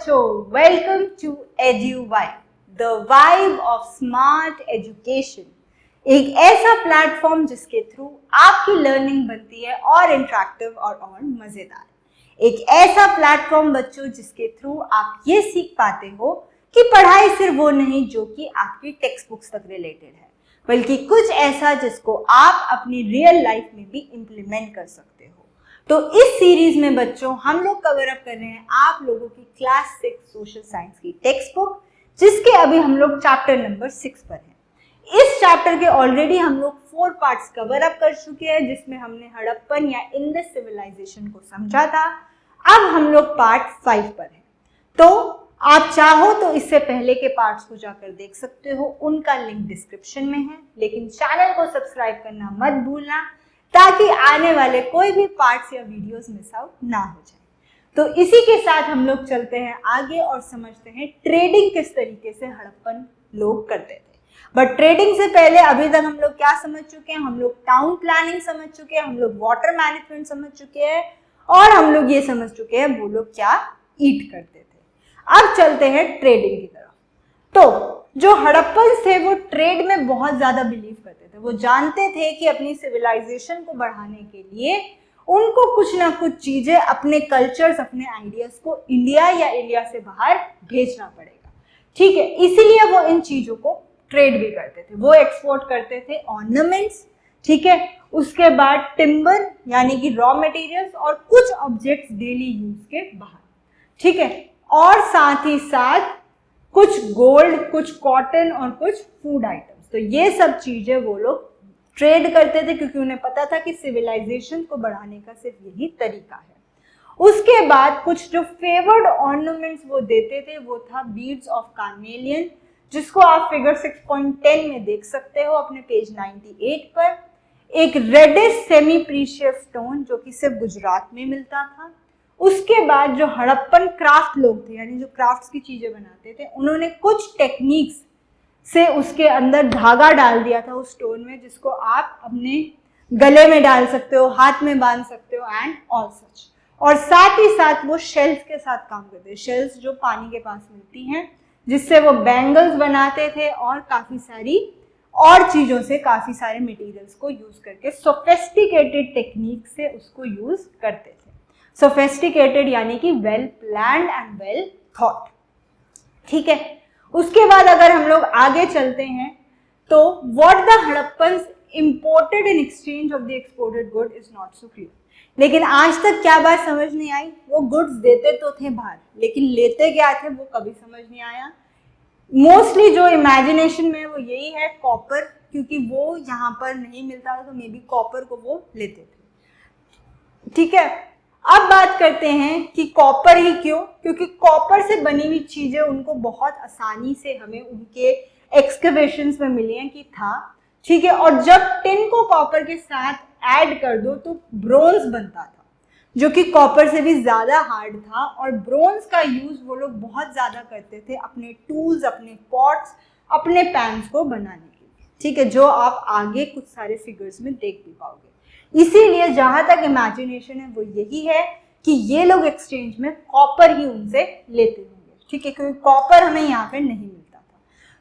बच्चों, welcome to EduVibe, the vibe of smart education. एक ऐसा प्लेटफॉर्म जिसके थ्रू आपकी लर्निंग बनती है और इंटरेक्टिव और मजेदार। एक ऐसा प्लेटफॉर्म बच्चों जिसके थ्रू आप ये सीख पाते हो कि पढ़ाई सिर्फ वो नहीं जो कि आपकी टेक्स्ट बुक्स तक रिलेटेड है, बल्कि कुछ ऐसा जिसको आप अपनी रियल लाइफ में भी इम्प्लीमेंट कर सकते हो। तो इस सीरीज में बच्चों हम लोग कवर अप कर रहे हैं आप लोगों की क्लास 6 सोशल साइंस की टेक्स्ट बुक, जिसके अभी हम लोग चैप्टर नंबर 6 पर हैं। इस चैप्टर के ऑलरेडी हम लोग 4 पार्ट्स कवर अप कर चुके हैं, जिसमें हमने हड़प्पन या इंडस सिविलाइजेशन को समझा था। अब हम लोग पार्ट 5 पर हैं। तो आप चाहो तो इससे पहले के पार्ट्स को जाकर देख सकते हो, उनका लिंक डिस्क्रिप्शन में है। लेकिन चैनल को सब्सक्राइब करना मत भूलना, ताकि आने वाले कोई भी पार्ट्स या वीडियोस मिस आउट ना हो जाए। तो इसी के साथ हम लोग चलते हैं आगे और समझते हैं ट्रेडिंग किस तरीके से हड़प्पन लोग करते थे। बट ट्रेडिंग से पहले अभी तक हम लोग क्या समझ चुके हैं? हम लोग टाउन प्लानिंग समझ चुके हैं, हम लोग वाटर मैनेजमेंट समझ चुके हैं, और हम लोग ये समझ चुके हैं वो लोग क्या ईट करते थे। अब चलते हैं ट्रेडिंग की तरफ। तो जो हड़प्पन थे वो ट्रेड में बहुत ज्यादा बिलीव करते थे। वो जानते थे कि अपनी सिविलाइजेशन को बढ़ाने के लिए उनको कुछ ना कुछ चीजें, अपने कल्चर्स, अपने आइडियाज को इंडिया या इंडिया से बाहर भेजना पड़ेगा। ठीक है, इसीलिए वो इन चीजों को ट्रेड भी करते थे। वो एक्सपोर्ट करते थे ऑर्नामेंट्स, ठीक है, उसके बाद टिम्बर यानी कि रॉ मटेरियल्स और कुछ ऑब्जेक्ट्स डेली यूज के बाहर, ठीक है, और साथ ही साथ कुछ गोल्ड, कुछ कॉटन और कुछ फूड आइटम्स। तो ये सब चीजें वो लोग ट्रेड करते थे, क्योंकि उन्हें पता था कि सिविलाइजेशन को बढ़ाने का सिर्फ यही तरीका है। उसके बाद कुछ जो फेवर्ड ऑर्नामेंट्स वो देते थे वो था बीड्स ऑफ कार्नेलियन, जिसको आप फिगर 6.10 में देख सकते हो अपने पेज 98 पर। एक रेडिश सेमी प्रीशियस स्टोन जो कि सिर्फ गुजरात में मिलता था। उसके बाद जो हड़प्पन क्राफ्ट लोग थे, यानी जो क्राफ्ट्स की चीजें बनाते थे, उन्होंने कुछ टेक्निक्स से उसके अंदर धागा डाल दिया था उस स्टोन में, जिसको आप अपने गले में डाल सकते हो, हाथ में बांध सकते हो एंड ऑल सच। और साथ ही साथ वो शेल्स के साथ काम करते थे, शेल्स जो पानी के पास मिलती हैं, जिससे वो बैंगल्स बनाते थे और काफी सारी और चीजों से, काफी सारे मटेरियल्स को यूज करके सोफिस्टिकेटेड टेक्निक से उसको यूज करते थे। सोफिस्टिकेटेड यानी कि well planned and well thought, ठीक है। उसके बाद अगर हम लोग आगे चलते हैं तो what the Harappans imported in exchange of the exported good is not so clear. लेकिन आज तक क्या बात समझ नहीं आई? वो गुड्स देते तो थे बाहर, लेकिन लेते क्या थे वो कभी समझ नहीं आया। मोस्टली जो इमेजिनेशन में वो यही है, कॉपर, क्योंकि वो यहाँ पर नहीं मिलता था तो मे बी कॉपर को वो लेते थे, ठीक है। अब बात करते हैं कि कॉपर ही क्यों? क्योंकि कॉपर से बनी हुई चीजें उनको बहुत आसानी से हमें उनके एक्सकवेशंस में मिली हैं कि था, ठीक है। और जब टिन को कॉपर के साथ ऐड कर दो तो ब्रोंज बनता था, जो कि कॉपर से भी ज्यादा हार्ड था। और ब्रोंज का यूज वो लोग बहुत ज्यादा करते थे अपने टूल्स, अपने पॉट्स, अपने पैन्स को बनाने के लिए, ठीक है, जो आप आगे कुछ सारे फिगर्स में देख भी पाओगे। इसीलिए जहां तक इमेजिनेशन है वो यही है कि ये लोग एक्सचेंज में कॉपर ही उनसे लेते होंगे, ठीक है, क्योंकि कॉपर हमें यहाँ पे नहीं मिलता था।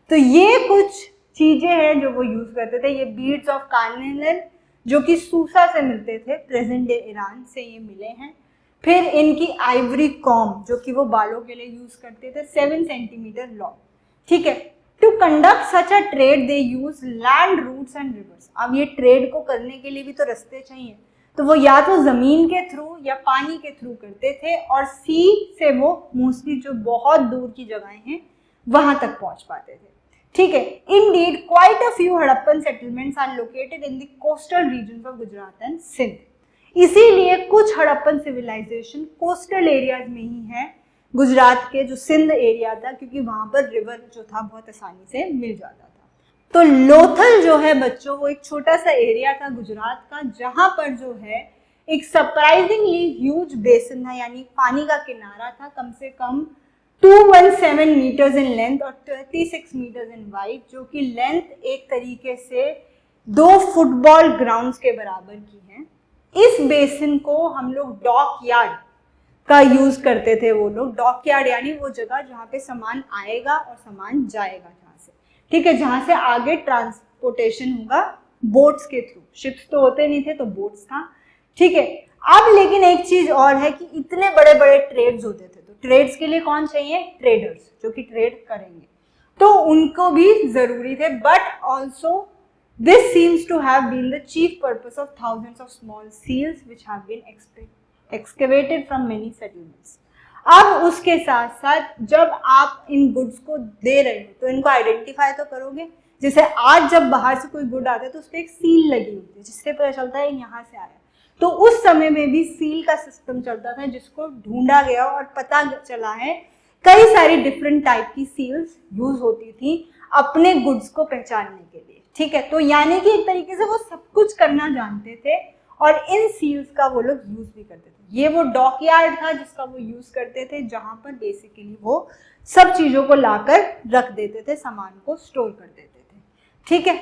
तो ये कुछ चीजें हैं जो वो यूज करते थे। ये बीड्स ऑफ कार्नेलियन जो कि सूसा से मिलते थे, प्रेजेंट डे ईरान से ये मिले हैं। फिर इनकी आइवरी कॉम जो कि वो बालों के लिए यूज करते थे, 7 सेंटीमीटर लॉन्ग, ठीक है। To conduct such a trade they use land routes and rivers. अब ये ट्रेड को करने के लिए भी तो रास्ते चाहिए, तो वो या तो जमीन के थ्रू या पानी के थ्रू करते थे, और सी से वो मोस्टली जो बहुत दूर की जगहें हैं वहां तक पहुंच पाते थे, ठीक है। Indeed quite a few Harappan settlements are located in the coastal region of Gujarat and Sindh. इसीलिए कुछ हड़प्पन सिविलाइजेशन कोस्टल एरियाज में ही है, गुजरात के जो सिंध एरिया था, क्योंकि वहां पर रिवर जो था बहुत आसानी से मिल जाता था। तो लोथल जो है बच्चों, वो एक छोटा सा एरिया था गुजरात का, जहां पर जो है एक सरप्राइजिंगली ह्यूज बेसिन था, यानी पानी का किनारा था, कम से कम 217 मीटर्स इन लेंथ और 36 मीटर्स इन वाइड, जो कि लेंथ एक तरीके से 2 फुटबॉल ग्राउंड्स के बराबर की है। इस बेसिन को हम लोग डॉक यार्ड का यूज करते थे वो लोग। डॉकयार्ड यानी वो जगह जहाँ पे सामान आएगा और सामान जाएगा जहाँ से, ठीक है, जहाँ से आगे ट्रांसपोर्टेशन होगा बोट्स के थ्रू। शिप्स तो होते नहीं थे तो बोट्स था, ठीक है। अब लेकिन एक चीज और है कि इतने बड़े बड़े ट्रेड्स होते थे, तो ट्रेड्स के लिए कौन चाहिए? ट्रेडर्स, जो कि ट्रेड करेंगे, तो उनको भी जरूरी थे। But also this seems to have been the chief purpose of thousands of small seals which have been excavated from many settlements। अब उसके साथ साथ जब आप इन गुड्स को दे रहे हो तो इनको आइडेंटिफाई तो करोगे। जैसे आज जब बाहर से कोई गुड आता है तो उस पर एक सील लगी होती है जिससे पता चलता है यहाँ से आया। तो उस समय में भी सील का सिस्टम चलता था जिसको ढूंढा गया और पता चला है कई सारी डिफरेंट टाइप की सील्स यूज होती थी अपने गुड्स को पहचानने के लिए, ठीक है। तो यानी कि एक तरीके से वो सब कुछ करना जानते थे और इन सील्स का वो लोग यूज भी करते थे। ये वो डॉकयार्ड था जिसका वो यूज करते थे, जहां पर बेसिकली वो सब चीजों को लाकर रख देते थे, सामान को स्टोर कर देते थे, ठीक है।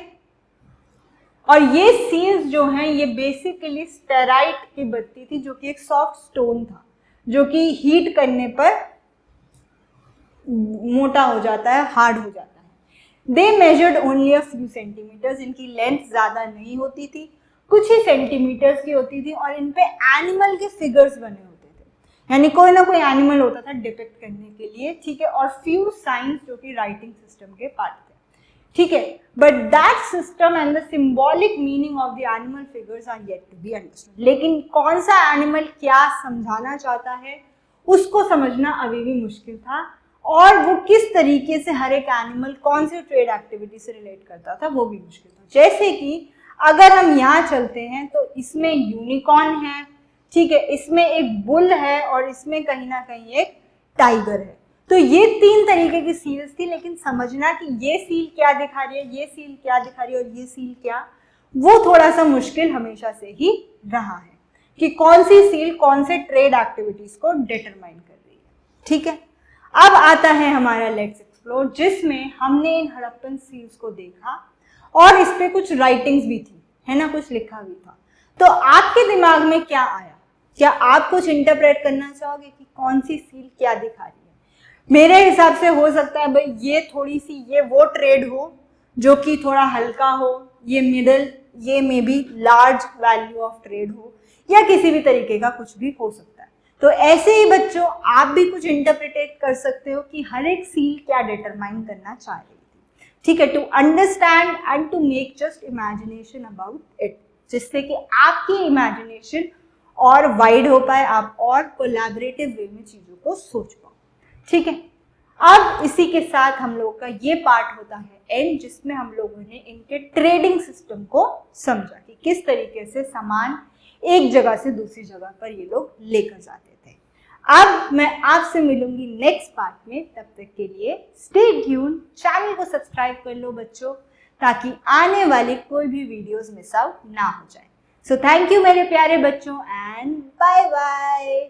और ये सील्स जो हैं ये बेसिकली स्टेराइट की बनती थी, जो कि एक सॉफ्ट स्टोन था जो कि हीट करने पर मोटा हो जाता है, हार्ड हो जाता है। They measured only a few centimetres, इनकी लेंथ ज्यादा नहीं होती थी, कुछ ही सेंटीमीटर्स की होती थी और इन पे एनिमल के फिगर्स बने होते थे, यानी कोई ना कोई एनिमल होता था डिपिक्ट करने के लिए, ठीक है। और फ्यू साइंस जो कि राइटिंग सिस्टम के पार्ट थे, ठीक है। But that system and the symbolic meaning of the animal figures are yet to be understood. लेकिन कौन सा एनिमल क्या समझाना चाहता है उसको समझना अभी भी मुश्किल था, और वो किस तरीके से हर एक एनिमल कौन से ट्रेड एक्टिविटी से रिलेट करता था वो भी मुश्किल था। जैसे कि अगर हम यहाँ चलते हैं तो इसमें यूनिकॉर्न है, ठीक है, इसमें एक बुल है और इसमें कहीं ना कहीं एक टाइगर है। तो ये तीन तरीके की सील्स थी, लेकिन समझना कि ये सील क्या दिखा रही है, ये सील क्या दिखा रही है और ये सील क्या, वो थोड़ा सा मुश्किल हमेशा से ही रहा है कि कौन सी सील कौन से ट्रेड एक्टिविटीज को डिटरमाइन कर रही है, ठीक है। अब आता है हमारा लेट्स एक्सप्लोर, जिसमें हमने इन हड़प्पन सील्स को देखा और इस पे कुछ राइटिंग्स भी थी, है ना, कुछ लिखा भी था। तो आपके दिमाग में क्या आया? क्या आप कुछ इंटरप्रेट करना चाहोगे कि कौन सी सील क्या दिखा रही है? मेरे हिसाब से हो सकता है भाई ये थोड़ी सी ये वो ट्रेड हो जो कि थोड़ा हल्का हो, ये मिडल, ये may be large value of trade हो, या किसी भी तरीके का कुछ भी हो सकता है। तो ऐसे ही बच्चों आप भी कुछ इंटरप्रिटेट कर सकते हो कि हर एक सील क्या डिटरमाइन करना चाह रही थी, ठीक है, to understand and to make just imagination about it, जिससे कि आपकी इमेजिनेशन और वाइड हो पाए, आप और कोलैबोरेटिव वे में चीजों को सोच पाओ, ठीक है। अब इसी के साथ हम लोग का ये पार्ट होता है एंड, जिसमें हम लोगों ने इनके ट्रेडिंग सिस्टम को समझा कि किस तरीके से सामान एक जगह से दूसरी जगह पर ये लोग लेकर जाते थे। अब मैं आपसे मिलूंगी नेक्स्ट पार्ट में, तब तक के लिए स्टे ट्यून, चैनल को सब्सक्राइब कर लो बच्चों, ताकि आने वाली कोई भी वीडियोस मिस आउट ना हो जाए। सो थैंक यू मेरे प्यारे बच्चों एंड बाय बाय।